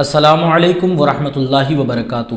السلام علیکم ورحمۃ اللہ وبرکاتہ۔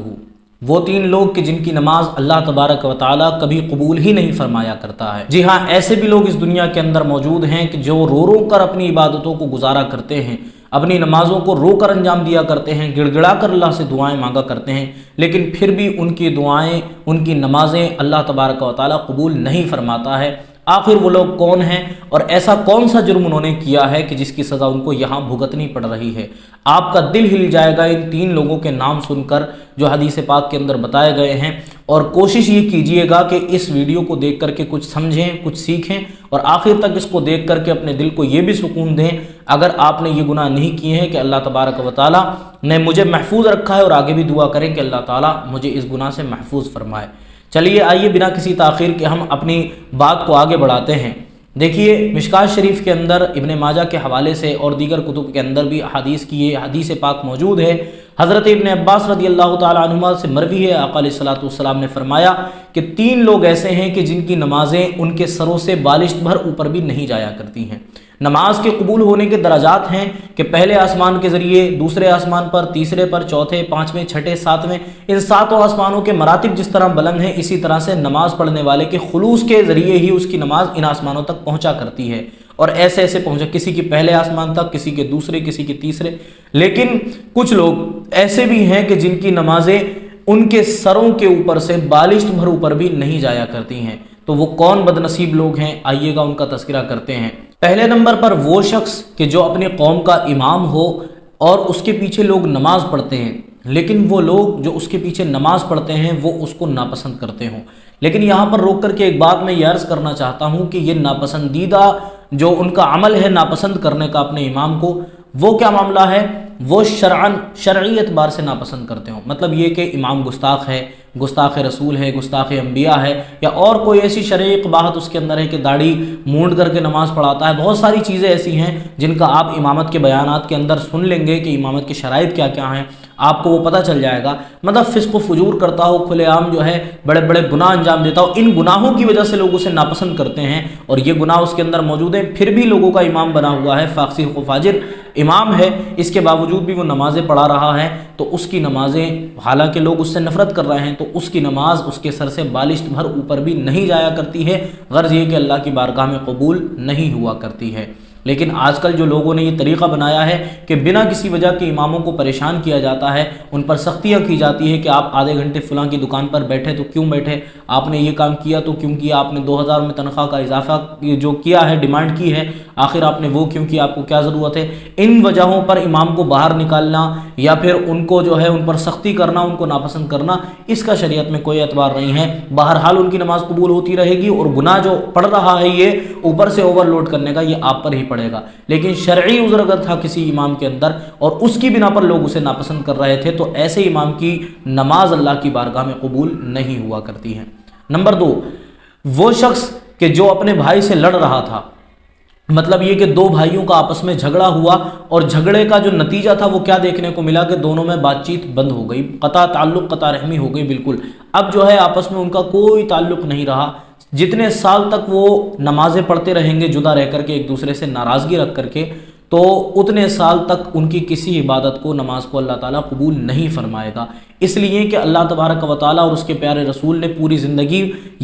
وہ تین لوگ کہ جن کی نماز اللہ تبارک و تعالیٰ کبھی قبول ہی نہیں فرمایا کرتا ہے۔ جی ہاں، ایسے بھی لوگ اس دنیا کے اندر موجود ہیں کہ جو رو رو کر اپنی عبادتوں کو گزارا کرتے ہیں، اپنی نمازوں کو رو کر انجام دیا کرتے ہیں، گڑ گڑا کر اللہ سے دعائیں مانگا کرتے ہیں، لیکن پھر بھی ان کی دعائیں، ان کی نمازیں اللہ تبارک و تعالیٰ قبول نہیں فرماتا ہے۔ آخر وہ لوگ کون ہیں اور ایسا کون سا جرم انہوں نے کیا ہے کہ جس کی سزا ان کو یہاں بھگتنی پڑ رہی ہے؟ آپ کا دل ہل جائے گا ان تین لوگوں کے نام سن کر جو حدیث پاک کے اندر بتائے گئے ہیں، اور کوشش یہ کیجئے گا کہ اس ویڈیو کو دیکھ کر کے کچھ سمجھیں، کچھ سیکھیں، اور آخر تک اس کو دیکھ کر کے اپنے دل کو یہ بھی سکون دیں اگر آپ نے یہ گناہ نہیں کیے ہیں کہ اللہ تبارک و تعالیٰ نے مجھے محفوظ رکھا ہے، اور آگے بھی دعا کریں کہ اللہ تعالیٰ مجھے اس گناہ سے محفوظ فرمائے۔ چلیے آئیے بنا کسی تاخیر کے ہم اپنی بات کو آگے بڑھاتے ہیں۔ دیکھیے، مشکوٰۃ شریف کے اندر ابن ماجہ کے حوالے سے اور دیگر کتب کے اندر بھی احادیث کی یہ حدیث پاک موجود ہے۔ حضرت ابن عباس رضی اللہ تعالیٰ عنہما سے مروی ہے، آقا علیہ الصلوۃ والسلام نے فرمایا کہ تین لوگ ایسے ہیں کہ جن کی نمازیں ان کے سروں سے بالشت بھر اوپر بھی نہیں جایا کرتی ہیں۔ نماز کے قبول ہونے کے درجات ہیں کہ پہلے آسمان کے ذریعے، دوسرے آسمان پر، تیسرے پر، چوتھے، پانچویں، چھٹے، ساتویں، ان ساتوں آسمانوں کے مراتب جس طرح بلند ہیں، اسی طرح سے نماز پڑھنے والے کے خلوص کے ذریعے ہی اس کی نماز ان آسمانوں تک پہنچا کرتی ہے، اور ایسے ایسے پہنچا، کسی کی پہلے آسمان تک، کسی کے دوسرے، کسی کے تیسرے۔ لیکن کچھ لوگ ایسے بھی ہیں کہ جن کی نمازیں ان کے سروں کے اوپر سے بالشت بھر اوپر بھی نہیں جایا کرتی ہیں۔ تو وہ کون بد نصیب لوگ ہیں؟ آئیے گا ان کا تذکرہ کرتے ہیں۔ پہلے نمبر پر وہ شخص کہ جو اپنی قوم کا امام ہو اور اس کے پیچھے لوگ نماز پڑھتے ہیں، لیکن وہ لوگ جو اس کے پیچھے نماز پڑھتے ہیں وہ اس کو ناپسند کرتے ہوں۔ لیکن یہاں پر روک کر کے ایک بات میں یہ عرض کرنا چاہتا ہوں کہ یہ ناپسندیدہ جو ان کا عمل ہے ناپسند کرنے کا اپنے امام کو، وہ کیا معاملہ ہے؟ وہ شرعی اعتبار سے ناپسند کرتے ہوں، مطلب یہ کہ امام گستاخ ہے، گستاخ رسول ہے، گستاخ انبیاء ہے، یا اور کوئی ایسی شرعی قباحت اس کے اندر ہے کہ داڑھی مونڈ کر کے نماز پڑھاتا ہے۔ بہت ساری چیزیں ایسی ہیں جن کا آپ امامت کے بیانات کے اندر سن لیں گے کہ امامت کے شرائط کیا کیا ہیں، آپ کو وہ پتہ چل جائے گا۔ مطلب فسق و فجور کرتا ہو، کھلے عام جو ہے بڑے بڑے گناہ انجام دیتا ہو، ان گناہوں کی وجہ سے لوگ اسے ناپسند کرتے ہیں، اور یہ گناہ اس کے اندر موجود ہیں، پھر بھی لوگوں کا امام بنا ہوا ہے، فاسق و فاجر امام ہے، اس کے باوجود بھی وہ نمازیں پڑھا رہا ہے، تو اس کی نمازیں، حالانکہ لوگ اس سے نفرت کر رہے ہیں، تو اس کی نماز اس کے سر سے بالشت بھر اوپر بھی نہیں جایا کرتی ہے، غرض یہ کہ اللہ کی بارگاہ میں قبول نہیں ہوا کرتی ہے۔ لیکن آج کل جو لوگوں نے یہ طریقہ بنایا ہے کہ بنا کسی وجہ کے اماموں کو پریشان کیا جاتا ہے، ان پر سختیاں کی جاتی ہے کہ آپ آدھے گھنٹے فلاں کی دکان پر بیٹھے تو کیوں بیٹھے، آپ نے یہ کام کیا تو کیوں کیا، آپ نے 2000 میں تنخواہ کا اضافہ جو کیا ہے، ڈیمانڈ کی ہے، آخر آپ نے وہ کیوں کیا، آپ کو کیا ضرورت ہے۔ ان وجہوں پر امام کو باہر نکالنا یا پھر ان کو جو ہے ان پر سختی کرنا، ان کو ناپسند کرنا، اس کا شریعت میں کوئی اعتبار نہیں ہے۔ بہرحال ان کی نماز قبول ہوتی رہے گی، اور گناہ جو پڑھ رہا ہے یہ اوپر سے اوور لوڈ کرنے کا، یہ آپ پر ہی پڑے گا۔ لیکن شرعی عذر اگر تھا کسی امام کے اندر اور اس کی بنا پر لوگ اسے ناپسند کر رہے تھے، تو ایسے امام کی نماز اللہ کی بارگاہ میں قبول نہیں ہوا کرتی ہے۔ نمبر 2، وہ شخص کہ جو اپنے بھائی سے لڑ رہا تھا، مطلب یہ کہ دو بھائیوں کا آپس میں جھگڑا ہوا، اور جھگڑے کا جو نتیجہ تھا وہ کیا دیکھنے کو ملا کہ دونوں میں بات چیت بند ہو گئی، قطع تعلق، قطع رحمی ہو گئی بالکل۔ اب جو ہے آپس میں ان کا کوئی تعلق نہیں رہا، جتنے سال تک وہ نمازیں پڑھتے رہیں گے جدا رہ کر کے، ایک دوسرے سے ناراضگی رکھ کر کے، تو اتنے سال تک ان کی کسی عبادت کو، نماز کو اللہ تعالیٰ قبول نہیں فرمائے گا، اس لیے کہ اللہ تبارک و تعالیٰ اور اس کے پیارے رسول نے پوری زندگی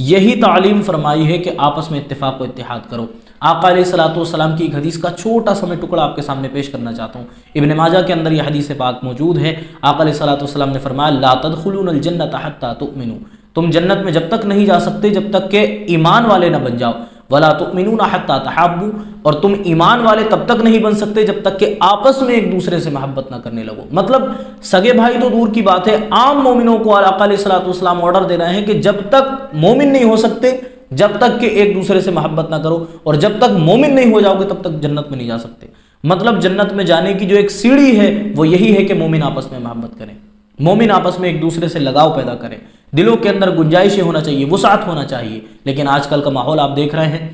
یہی تعلیم فرمائی ہے کہ آپس میں اتفاق و اتحاد کرو۔ آقا علیہ الصلوۃ والسلام کی ایک حدیث کا چھوٹا سا میں ٹکڑا آپ کے سامنے پیش کرنا چاہتا ہوں۔ ابن ماجہ کے اندر یہ حدیث پاک موجود ہے۔ آقا علیہ الصلوۃ والسلام نے فرمایا، لا تدخلون الجنۃ حتی تؤمنوا، تم جنت میں جب تک نہیں جا سکتے جب تک کہ ایمان والے نہ بن جاؤ، ولا تؤمنون حتی تحابوا، اور تم ایمان والے تب تک نہیں بن سکتے جب تک کہ آپس میں ایک دوسرے سے محبت نہ کرنے لگو۔ مطلب سگے بھائی تو دور کی بات ہے، عام مومنوں کو آقا علیہ الصلوۃ والسلام آرڈر دے رہے ہیں کہ جب تک مومن نہیں ہو سکتے جب تک کہ ایک دوسرے سے محبت نہ کرو، اور جب تک مومن نہیں ہو جاؤ گے تب تک جنت میں نہیں جا سکتے۔ مطلب جنت میں جانے کی جو ایک سیڑھی ہے وہ یہی ہے کہ مومن آپس میں محبت کریں، مومن آپس میں ایک دوسرے سے لگاؤ پیدا کریں، دلوں کے اندر گنجائشیں ہونا چاہیے، وسعت ہونا چاہیے۔ لیکن آج کل کا ماحول آپ دیکھ رہے ہیں،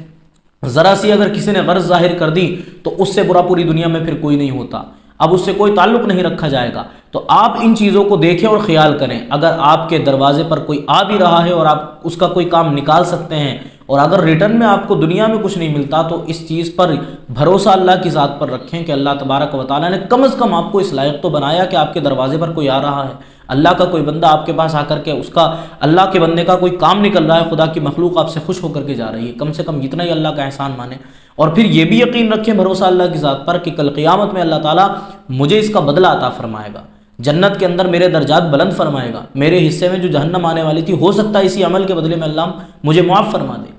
ذرا سی اگر کسی نے غرض ظاہر کر دی تو اس سے برا پوری دنیا میں پھر کوئی نہیں ہوتا، اب اس سے کوئی تعلق نہیں رکھا جائے گا۔ تو آپ ان چیزوں کو دیکھیں اور خیال کریں، اگر آپ کے دروازے پر کوئی آ بھی رہا ہے اور آپ اس کا کوئی کام نکال سکتے ہیں، اور اگر ریٹرن میں آپ کو دنیا میں کچھ نہیں ملتا تو اس چیز پر بھروسہ اللہ کی ذات پر رکھیں کہ اللہ تبارک و تعالیٰ نے کم از کم آپ کو اس لائق تو بنایا کہ آپ کے دروازے پر کوئی آ رہا ہے، اللہ کا کوئی بندہ آپ کے پاس آ کر کے اس کا اللہ کے بندے کا کوئی کام نکل رہا ہے، خدا کی مخلوق آپ سے خوش ہو کر کے جا رہی ہے، کم سے کم اتنا ہی اللہ کا احسان مانیں۔ اور پھر یہ بھی یقین رکھیں بھروسہ اللہ کی ذات پر کہ کل قیامت میں اللہ تعالیٰ مجھے اس کا بدلہ عطا فرمائے گا، جنت کے اندر میرے درجات بلند فرمائے گا، میرے حصے میں جو جہنم آنے والی تھی ہو سکتا ہے اسی عمل کے بدلے میں اللہ مجھے معاف فرما دے۔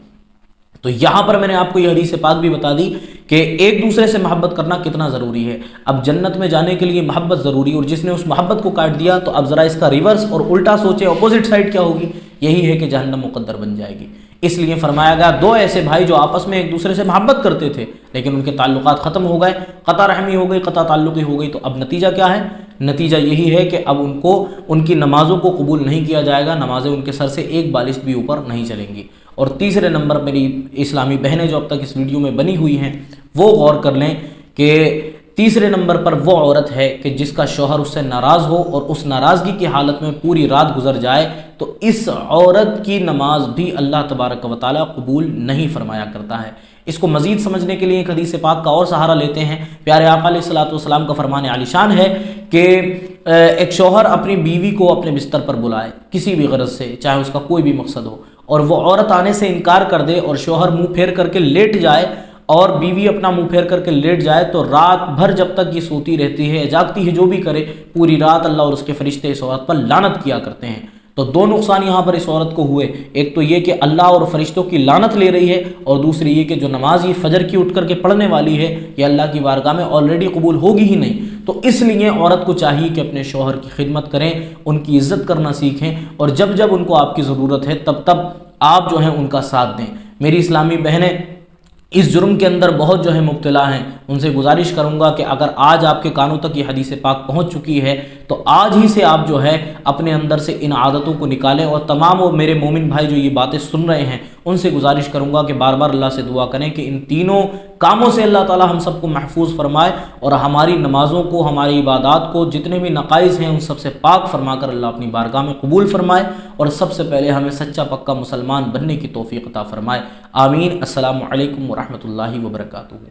تو یہاں پر میں نے آپ کو یہ حدیث پاک بھی بتا دی کہ ایک دوسرے سے محبت کرنا کتنا ضروری ہے۔ اب جنت میں جانے کے لیے محبت ضروری، اور جس نے اس محبت کو کاٹ دیا تو اب ذرا اس کا ریورس اور الٹا سوچے، اپوزٹ سائڈ کیا ہوگی؟ یہی ہے کہ جہنم مقدر بن جائے گی۔ اس لیے فرمایا گیا دو ایسے بھائی جو آپس میں ایک دوسرے سے محبت کرتے تھے لیکن ان کے تعلقات ختم ہو گئے، قطع رحمی ہو گئی، قطع تعلقی ہو گئی، تو اب نتیجہ کیا ہے؟ نتیجہ یہی ہے کہ اب ان کو ان کی نمازوں کو قبول نہیں کیا جائے گا، نمازیں ان کے سر سے ایک بالشت بھی اوپر نہیں چلیں گی۔ اور تیسرے نمبر میری اسلامی بہنیں جو اب تک اس ویڈیو میں بنی ہوئی ہیں وہ غور کر لیں کہ تیسرے نمبر پر وہ عورت ہے کہ جس کا شوہر اس سے ناراض ہو اور اس ناراضگی کی حالت میں پوری رات گزر جائے تو اس عورت کی نماز بھی اللہ تبارک و تعالیٰ قبول نہیں فرمایا کرتا ہے۔ اس کو مزید سمجھنے کے لیے ایک حدیث پاک کا اور سہارا لیتے ہیں۔ پیارے آقا علیہ الصلوۃ والسلام کا فرمان عالی شان ہے کہ ایک شوہر اپنی بیوی کو اپنے بستر پر بلائے کسی بھی غرض سے، چاہے اس کا کوئی بھی مقصد ہو، اور وہ عورت آنے سے انکار کر دے اور شوہر منہ پھیر کر کے لیٹ جائے اور بیوی اپنا منہ پھیر کر کے لیٹ جائے، تو رات بھر جب تک یہ سوتی رہتی ہے، جاگتی ہے، جو بھی کرے، پوری رات اللہ اور اس کے فرشتے اس عورت پر لعنت کیا کرتے ہیں۔ تو دو نقصان یہاں پر اس عورت کو ہوئے، ایک تو یہ کہ اللہ اور فرشتوں کی لعنت لے رہی ہے، اور دوسری یہ کہ جو نماز یہ فجر کی اٹھ کر کے پڑھنے والی ہے یہ اللہ کی بارگاہ میں آلریڈی قبول ہوگی ہی نہیں۔ تو اس لیے عورت کو چاہیے کہ اپنے شوہر کی خدمت کریں، ان کی عزت کرنا سیکھیں، اور جب جب ان کو آپ کی ضرورت ہے تب تب آپ جو ہیں ان کا ساتھ دیں۔ میری اسلامی بہنیں اس جرم کے اندر بہت جو ہے مبتلا ہیں، ان سے گزارش کروں گا کہ اگر آج آپ کے کانوں تک یہ حدیث پاک پہنچ چکی ہے تو آج ہی سے آپ جو ہے اپنے اندر سے ان عادتوں کو نکالیں، اور تمام وہ میرے مومن بھائی جو یہ باتیں سن رہے ہیں ان سے گزارش کروں گا کہ بار بار اللہ سے دعا کریں کہ ان تینوں کاموں سے اللہ تعالی ہم سب کو محفوظ فرمائے، اور ہماری نمازوں کو، ہماری عبادات کو، جتنے بھی نقائص ہیں ان سب سے پاک فرما کر اللہ اپنی بارگاہ میں قبول فرمائے، اور سب سے پہلے ہمیں سچا پکا مسلمان بننے کی توفیق عطا فرمائے۔ آمین۔ السلام علیکم ورحمۃ اللہ وبرکاتہ۔